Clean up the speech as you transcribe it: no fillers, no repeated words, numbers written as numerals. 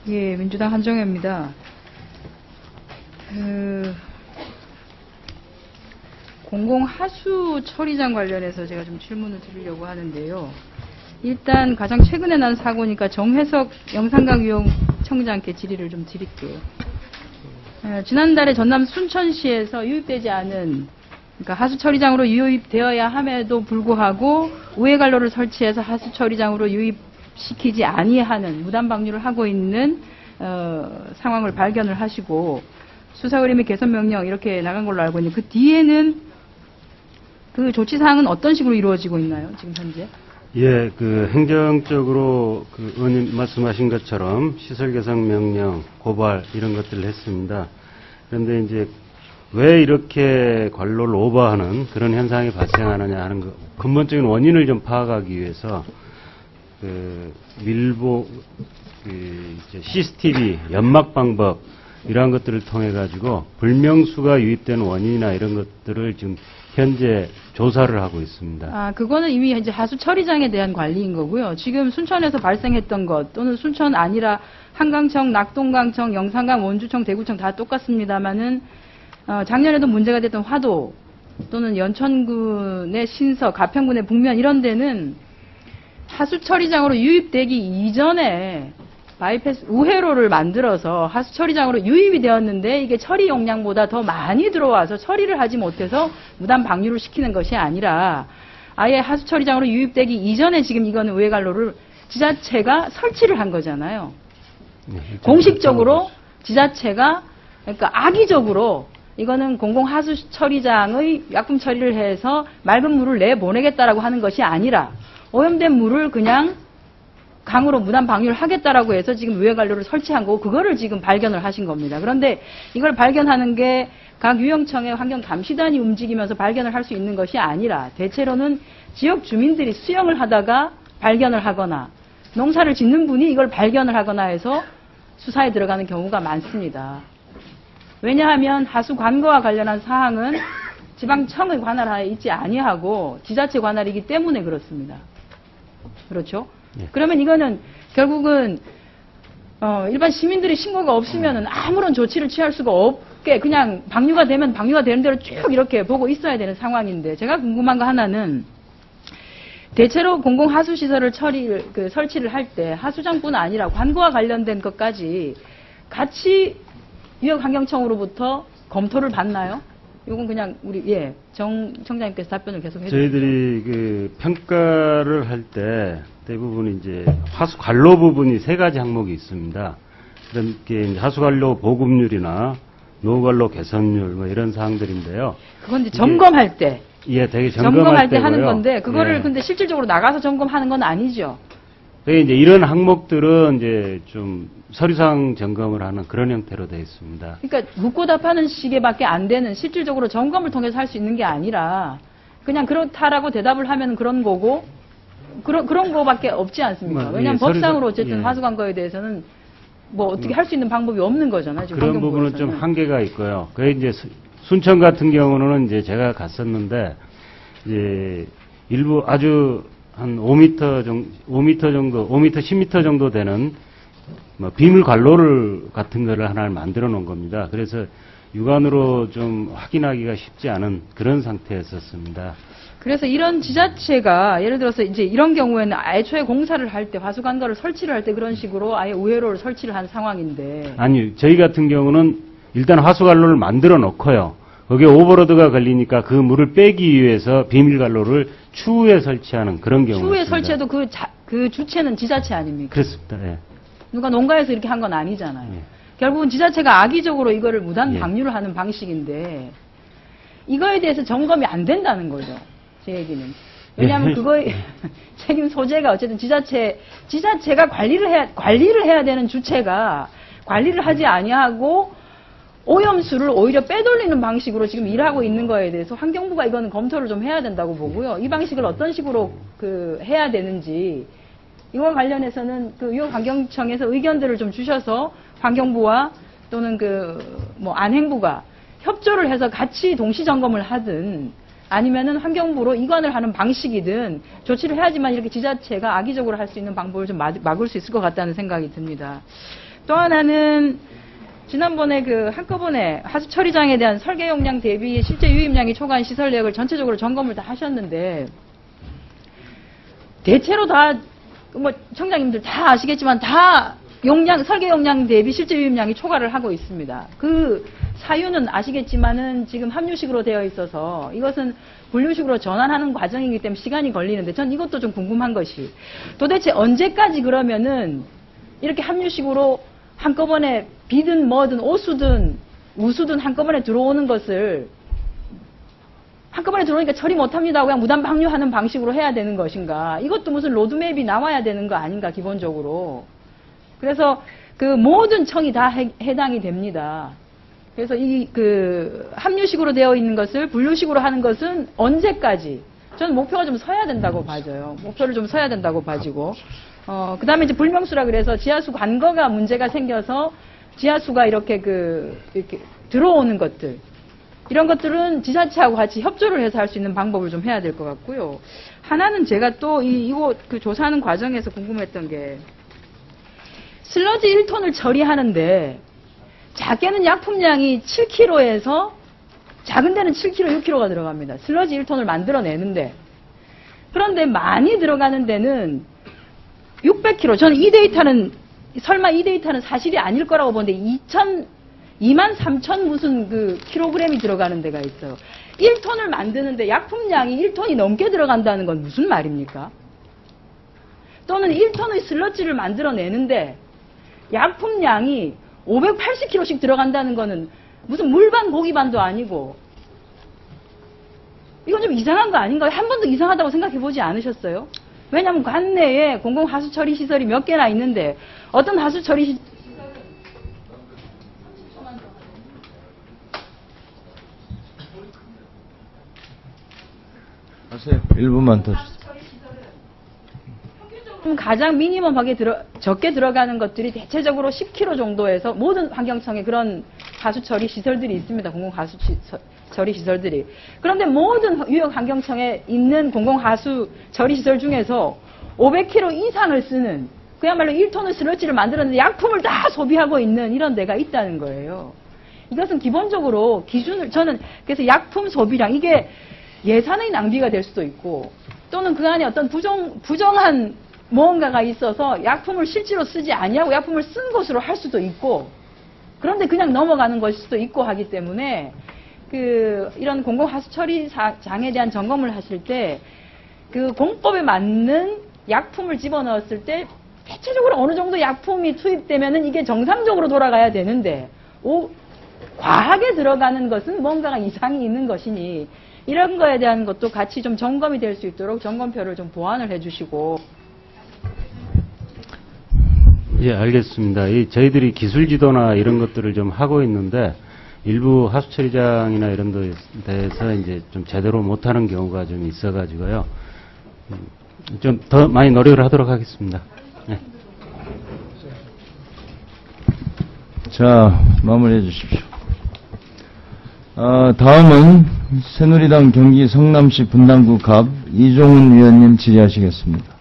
예, 민주당 한정혜입니다. 공공하수 처리장 관련해서 제가 좀 질문을 드리려고 하는데요. 일단 가장 최근에 난 사고니까 정혜석 영산강 위원청장께 질의를 좀 드릴게요. 지난달에 전남 순천시에서 유입되지 않은, 그러니까 하수 처리장으로 유입되어야 함에도 불구하고 우회관로를 설치해서 하수 처리장으로 유입시키지 아니하는 무단 방류를 하고 있는 상황을 발견을 하시고 수사 의뢰 및 개선 명령 이렇게 나간 걸로 알고 있는데, 그 뒤에는 그 조치 사항은 어떤 식으로 이루어지고 있나요, 지금 현재? 예, 행정적으로 의원님 말씀하신 것처럼 시설 개선 명령, 고발 이런 것들을 했습니다. 그런데 이제 왜 이렇게 관로를 오버하는 그런 현상이 발생하느냐 하는 근본적인 원인을 좀 파악하기 위해서 CCTV 연막 방법 이러한 것들을 통해 가지고 불명수가 유입되는 원인이나 이런 것들을 지금 현재 조사를 하고 있습니다. 그거는 이미 이제 하수 처리장에 대한 관리인 거고요. 지금 순천에서 발생했던 것, 또는 순천 아니라 한강청, 낙동강청, 영산강, 원주청, 대구청 다 똑같습니다만은 작년에도 문제가 됐던 화도 또는 연천군의 신서, 가평군의 북면 이런 데는 하수 처리장으로 유입되기 이전에 바이패스 우회로를 만들어서 하수 처리장으로 유입이 되었는데, 이게 처리 용량보다 더 많이 들어와서 처리를 하지 못해서 무단 방류를 시키는 것이 아니라 아예 하수 처리장으로 유입되기 이전에 지금 이거는 우회관로를 지자체가 설치를 한 거잖아요. 네, 공식적으로 지자체가, 그러니까 악의적으로 이거는 공공하수 처리장의 약품 처리를 해서 맑은 물을 내보내겠다라고 하는 것이 아니라 오염된 물을 그냥 강으로 무단 방류를 하겠다라고 해서 지금 우회관로를 설치한 거고, 그거를 지금 발견을 하신 겁니다. 그런데 이걸 발견하는 게 각 유형청의 환경감시단이 움직이면서 발견을 할 수 있는 것이 아니라 대체로는 지역 주민들이 수영을 하다가 발견을 하거나 농사를 짓는 분이 이걸 발견을 하거나 해서 수사에 들어가는 경우가 많습니다. 왜냐하면 하수 관거와 관련한 사항은 지방청의 관할하에 있지 아니하고 지자체 관할이기 때문에 그렇습니다. 그렇죠? 예. 그러면 이거는 결국은 일반 시민들이 신고가 없으면은 아무런 조치를 취할 수가 없게 그냥 방류가 되면 방류가 되는 대로 쭉 이렇게 보고 있어야 되는 상황인데, 제가 궁금한 거 하나는 대체로 공공하수시설을 설치를 할 때 하수장뿐 아니라 관거와 관련된 것까지 같이 유역환경청으로부터 검토를 받나요? 이건 그냥 우리 정 청장님께서 답변을 계속 해주세요. 저희들이 평가를 할 때 대부분 이제 하수 관로 부분이 3가지 항목이 있습니다. 그렇게 하수 관로 보급률이나 노후 관로 개선율 뭐 이런 사항들인데요. 그건 이제 점검할 때. 예, 되게 점검할 때 때고요. 하는 건데, 그거를 예. 근데 실질적으로 나가서 점검하는 건 아니죠. 이제 이런 항목들은 이제 좀 서류상 점검을 하는 그런 형태로 되어 있습니다. 그러니까 묻고 답하는 식의밖에 안 되는, 실질적으로 점검을 통해서 할 수 있는 게 아니라 그냥 그렇다라고 대답을 하면 그런 거고, 그런 거밖에 없지 않습니까? 왜냐하면 법상으로 어쨌든 하수관거에 대해서는 뭐 어떻게 할 수 있는 방법이 없는 거잖아요. 지금 그런 부분은 좀 한계가 있고요. 그 이제 순천 같은 경우는 이제 제가 갔었는데, 이제 일부 아주 한 5m 정도, 10m 정도 되는 뭐 비밀 관로를 같은 거를 하나를 만들어 놓은 겁니다. 그래서 육안으로 좀 확인하기가 쉽지 않은 그런 상태였었습니다. 그래서 이런 지자체가 예를 들어서 이제 이런 경우에는 애초에 공사를 할 때, 하수관거를 설치를 할 때 그런 식으로 아예 우회로를 설치를 한 상황인데. 아니, 저희 같은 경우는 일단 하수관로를 만들어 놓고요. 거기에 오버로드가 걸리니까 그 물을 빼기 위해서 비밀관로를 추후에 설치하는 그런 경우입니다. 추후에 설치해도 그 주체는 지자체 아닙니까? 그렇습니다. 예. 누가 농가에서 이렇게 한 건 아니잖아요. 예. 결국은 지자체가 악의적으로 이거를 무단 예. 방류를 하는 방식인데, 이거에 대해서 점검이 안 된다는 거죠. 제 얘기는. 왜냐하면 예. 그거의 책임 소재가 어쨌든 지자체가 관리를 해야 되는 주체가 관리를 하지 아니하고 오염수를 오히려 빼돌리는 방식으로 지금 일하고 있는 거에 대해서 환경부가 이거는 검토를 좀 해야 된다고 보고요. 이 방식을 어떤 식으로 해야 되는지, 이와 관련해서는 유역환경청에서 의견들을 좀 주셔서 환경부와 또는 안행부가 협조를 해서 같이 동시 점검을 하든, 아니면은 환경부로 이관을 하는 방식이든 조치를 해야지만 이렇게 지자체가 악의적으로 할 수 있는 방법을 좀 막을 수 있을 것 같다는 생각이 듭니다. 또 하나는 지난번에 그 한꺼번에 하수 처리장에 대한 설계 용량 대비 실제 유입량이 초과한 시설력을 전체적으로 점검을 다 하셨는데 대체로 다 뭐 청장님들 다 아시겠지만 다 설계 용량 대비 실제 유입량이 초과를 하고 있습니다. 그 사유는 아시겠지만은 지금 합류식으로 되어 있어서 이것은 분류식으로 전환하는 과정이기 때문에 시간이 걸리는데 전 이것도 좀 궁금한 것이 도대체 언제까지 그러면은 이렇게 합류식으로 한꺼번에 비든 뭐든 오수든 우수든 한꺼번에 들어오는 것을 한꺼번에 들어오니까 처리 못합니다. 그냥 무단 방류하는 방식으로 해야 되는 것인가. 이것도 무슨 로드맵이 나와야 되는 거 아닌가 기본적으로. 그래서 그 모든 청이 다 해당이 됩니다. 그래서 이 합류식으로 되어 있는 것을 분류식으로 하는 것은 언제까지 저는 목표가 좀 서야 된다고 봐져요. 목표를 좀 서야 된다고 봐지고 그 다음에 이제 불명수라 그래서 지하수 관거가 문제가 생겨서 지하수가 이렇게 들어오는 것들 이런 것들은 지자체하고 같이 협조를 해서 할 수 있는 방법을 좀 해야 될 것 같고요. 하나는 제가 또 이거 조사하는 과정에서 궁금했던 게 슬러지 1톤을 처리하는데 작게는 약품량이 7kg에서 작은 데는 7kg, 6kg가 들어갑니다. 슬러지 1톤을 만들어내는데 그런데 많이 들어가는 데는 600kg. 저는 설마 이 데이터는 사실이 아닐 거라고 보는데 2만 3천 무슨 킬로그램이 들어가는 데가 있어요. 1톤을 만드는데 약품량이 1톤이 넘게 들어간다는 건 무슨 말입니까? 또는 1톤의 슬러지를 만들어내는데 약품량이 580kg씩 들어간다는 거는 무슨 물반 고기반도 아니고 이건 좀 이상한 거 아닌가요? 한 번도 이상하다고 생각해 보지 않으셨어요? 왜냐하면 관내에 공공하수처리시설이 몇 개나 있는데 어떤 하수처리 하세요. 1분만 더 주세요. 가장 미니멈하게 적게 들어가는 것들이 대체적으로 10kg 정도에서 모든 환경청에 그런 하수처리 시설들이 있습니다. 공공하수처리 시설들이. 그런데 모든 유역 환경청에 있는 공공하수처리 시설 중에서 500kg 이상을 쓰는 그야말로 1톤의 슬러지를 만들었는데 약품을 다 소비하고 있는 이런 데가 있다는 거예요. 이것은 기본적으로 저는 그래서 약품 소비량 이게 예산의 낭비가 될 수도 있고 또는 그 안에 어떤 부정한 무언가가 있어서 약품을 실제로 쓰지 아니하고 약품을 쓴 것으로 할 수도 있고 그런데 그냥 넘어가는 것일 수도 있고 하기 때문에 이런 공공하수처리장에 대한 점검을 하실 때 공법에 맞는 약품을 집어넣었을 때 대체적으로 어느 정도 약품이 투입되면은 이게 정상적으로 돌아가야 되는데 과하게 들어가는 것은 뭔가가 이상이 있는 것이니 이런 거에 대한 것도 같이 좀 점검이 될 수 있도록 점검표를 좀 보완을 해주시고. 예, 알겠습니다. 저희들이 기술 지도나 이런 것들을 좀 하고 있는데 일부 하수처리장이나 이런 데서 이제 좀 제대로 못하는 경우가 좀 있어가지고요. 좀 더 많이 노력을 하도록 하겠습니다. 네. 자, 마무리해 주십시오. 다음은 새누리당 경기 성남시 분당구 갑 이종훈 위원님 질의하시겠습니다.